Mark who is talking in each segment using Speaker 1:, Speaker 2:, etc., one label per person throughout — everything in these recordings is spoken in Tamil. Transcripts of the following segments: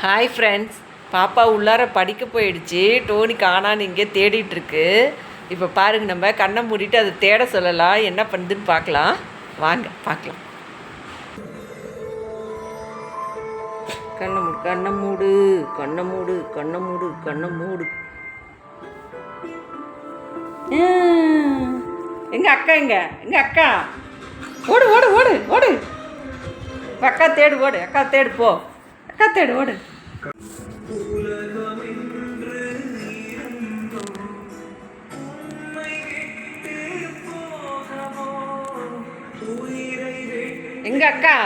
Speaker 1: ஹாய் ஃப்ரெண்ட்ஸ், பாப்பா உள்ளார படிக்க போயிடுச்சு. டோனி காணான்னு இங்கே தேடிட்டுருக்கு. இப்போ பாருங்கள், நம்ம கண்ணை மூடிட்டு அதை தேட சொல்லலாம். என்ன பண்ணுதுன்னு பார்க்கலாம். வாங்க பார்க்கலாம். கண்ணை மூடு, கண்ணை மூடு, கண்ணை மூடு, கண்ணை மூடு, கண்ணை மூடு. எங்க அக்கா எங்க அக்கா? ஓடு ஓடு ஓடு ஓடு. அக்கா தேடு, ஓடு. அக்கா தேடு, போ. அக்கா தேடு, ஓடு. எங்க அக்கா?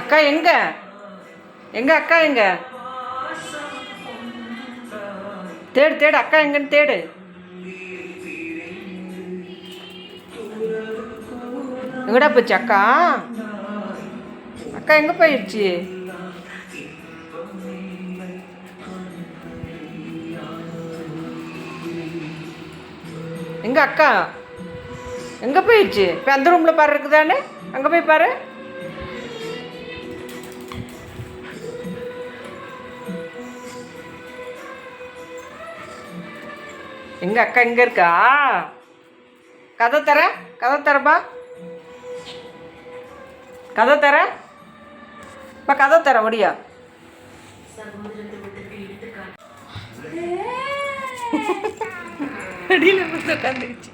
Speaker 1: அக்கா எங்க? எங்க அக்கா எங்க? தேடு தேடு, அக்கா எங்கன்னு தேடு. எங்கடா போச்சு அக்கா? அக்கா எங்க போயிடுச்சு? எங்க அக்கா எங்க போயிடுச்சு? இப்போ அந்த ரூம்ல பாரு இருக்குதானே, அங்க போய் பாரு. எங்க அக்கா எங்க இருக்கா? கதை தர, கதை தரப்பா, கதை தர. இப்போ கதை தர முடியா? அடியில் உட்காந்துருச்சு.